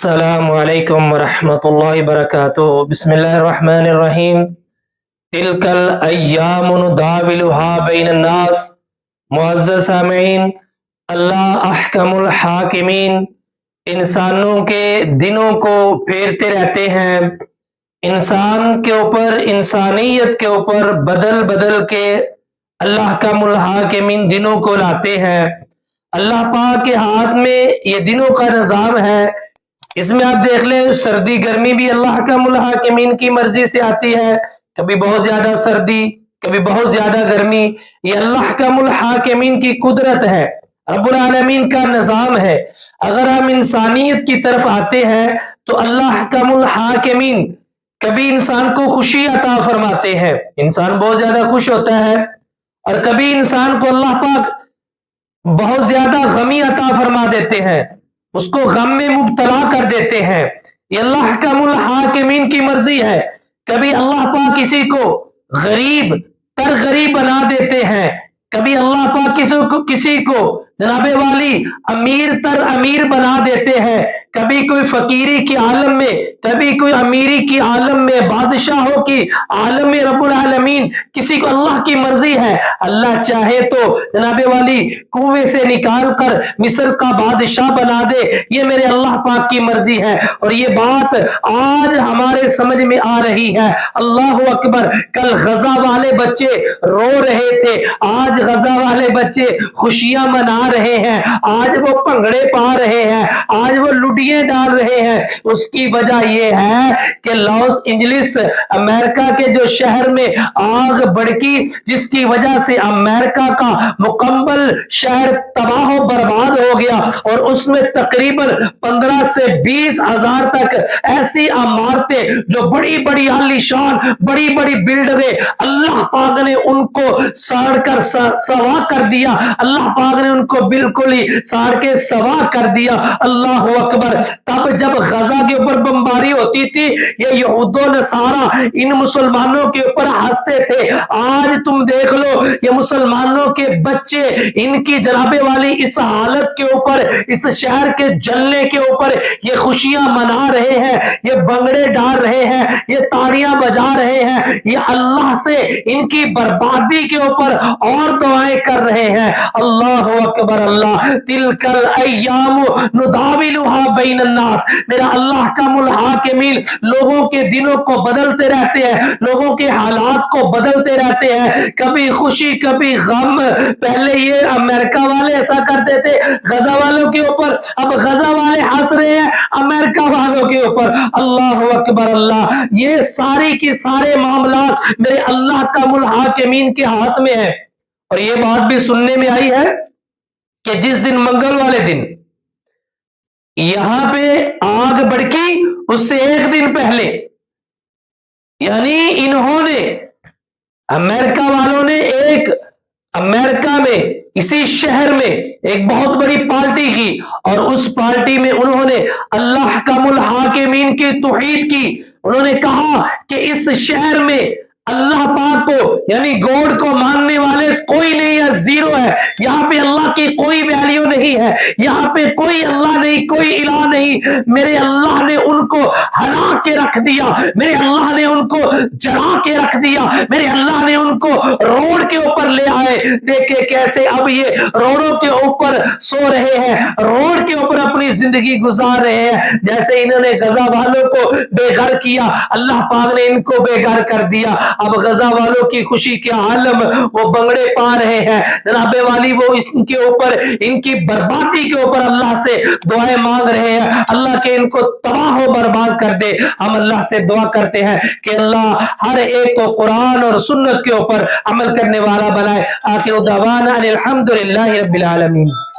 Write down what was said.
السلام علیکم ورحمۃ اللہ وبرکاتہ۔ بسم اللہ الرحمن الرحیم۔ تلک الایام نداولها بین الناس۔ معزز سامعین، اللہ احکم الحاکمین انسانوں کے دنوں کو پھیرتے رہتے ہیں، انسان کے اوپر، انسانیت کے اوپر بدل بدل کے اللہ احکم الحاکمین دنوں کو لاتے ہیں۔ اللہ پاک کے ہاتھ میں یہ دنوں کا نظام ہے۔ اس میں آپ دیکھ لیں، سردی گرمی بھی اللہ احکم الحاکمین کی مرضی سے آتی ہے، کبھی بہت زیادہ سردی، کبھی بہت زیادہ گرمی، یہ اللہ احکم الحاکمین کی قدرت ہے، رب العالمین کا نظام ہے۔ اگر ہم انسانیت کی طرف آتے ہیں تو اللہ احکم الحاکمین کبھی انسان کو خوشی عطا فرماتے ہیں، انسان بہت زیادہ خوش ہوتا ہے، اور کبھی انسان کو اللہ پاک بہت زیادہ غمی عطا فرما دیتے ہیں، اس کو غم میں مبتلا کر دیتے ہیں۔ یہ اللہ احکم الحاکمین کی مرضی ہے۔ کبھی اللہ پاک کسی کو غریب تر غریب بنا دیتے ہیں، کبھی اللہ پاک کسی کو جناب والی امیر تر امیر بنا دیتے ہیں، کبھی کوئی فقیری کی عالم میں، کبھی کوئی امیری کی عالم میں، بادشاہوں کی عالم میں، رب العالمین کسی کو اللہ کی مرضی ہے، اللہ چاہے تو جناب والی کنویں سے نکال کر مصر کا بادشاہ بنا دے، یہ میرے اللہ پاک کی مرضی ہے۔ اور یہ بات آج ہمارے سمجھ میں آ رہی ہے۔ اللہ اکبر۔ کل غزہ والے بچے رو رہے تھے، آج غزہ والے بچے خوشیاں منا رہے ہیں، آج وہ بھنگڑے پا رہے ہیں، آج وہ لڈیاں ڈال رہے ہیں۔ اس کی وجہ یہ ہے کہ لاس اینجلس امریکہ کے جو شہر میں آگ بڑکی، جس کی وجہ سے امریکہ کا مکمل شہر تباہ و برباد ہو گیا، اور اس میں تقریباً 15 سے 20 ہزار تک ایسی عمارتیں جو بڑی بڑی عالی شان بڑی بڑی بلڈریں، اللہ پاک نے ان کو ساڑ کر سوا کر دیا، اللہ پاک نے ان کو بالکل ہی ساڑ کے سوا کر دیا۔ اللہ اکبر۔ تب جب غزہ کے اوپر بمباری ہوتی تھی، یہ یہود و نصارہ ان مسلمانوں کے اوپر ہنستے تھے۔ آج تم دیکھ لو، یہ مسلمانوں کے بچے ان کی جناب والی اس حالت کے اوپر، اس شہر کے جلنے کے اوپر یہ خوشیاں منا رہے ہیں، یہ بنگڑے ڈال رہے ہیں، یہ تاڑیاں بجا رہے ہیں، یہ اللہ سے ان کی بربادی کے اوپر اور دعائیں کر رہے ہیں۔ اللہ اکبر۔ اللہ تلک الایام نداولها بین الناس۔ میرا اللہ احکم الحاکمین لوگوں کے دنوں کو بدلتے رہتے ہیں، لوگوں کے حالات کو بدلتے رہتے ہیں، کبھی خوشی کبھی غم۔ پہلے یہ امریکہ والے ایسا کرتے تھے غزہ والوں کے اوپر، اب غزہ والے ہنس رہے ہیں امریکہ والوں کے اوپر۔ اللہ اکبر۔ اللہ یہ ساری کی سارے معاملات میرے اللہ احکم الحاکمین کے ہاتھ میں ہے۔ اور یہ بات بھی سننے میں آئی ہے کہ جس دن منگل والے دن یہاں پہ آگ بڑکی، اس سے ایک دن پہلے یعنی انہوں نے امریکہ والوں نے ایک امریکہ میں اسی شہر میں ایک بہت بڑی پارٹی کی، اور اس پارٹی میں انہوں نے اللہ احکم الحاکمین کی توحید کی۔ انہوں نے کہا کہ اس شہر میں اللہ پاک کو یعنی گوڈ کو ماننے والے کوئی نہیں ہے، زیرو ہے، یہاں پہ اللہ کی کوئی ویلیو نہیں ہے، یہاں پہ کوئی اللہ نہیں، کوئی الہ نہیں۔ میرے اللہ نے ان کو ہلا کے رکھ دیا، میرے اللہ نے ان کو جلا کے رکھ دیا، میرے اللہ نے ان کو روڈ کے اوپر لے آئے۔ دیکھیں کیسے اب یہ روڈوں کے اوپر سو رہے ہیں، روڈ کے اوپر اپنی زندگی گزار رہے ہیں۔ جیسے انہوں نے غزہ والوں کو بے گھر کیا، اللہ پاک نے ان کو بے گھر کر دیا۔ اب غزہ والوں کی خوشی کے عالم وہ بنگڑے پا رہے ہیں، جناب والی وہ ان کے اوپر، ان کی بربادی کے اوپر اللہ سے دعائیں مانگ رہے ہیں، اللہ کے ان کو تباہ و برباد کر دے۔ ہم اللہ سے دعا کرتے ہیں کہ اللہ ہر ایک کو قرآن اور سنت کے اوپر عمل کرنے والا بنائے۔ آخر دعوانا ان الحمدللہ رب العالمین۔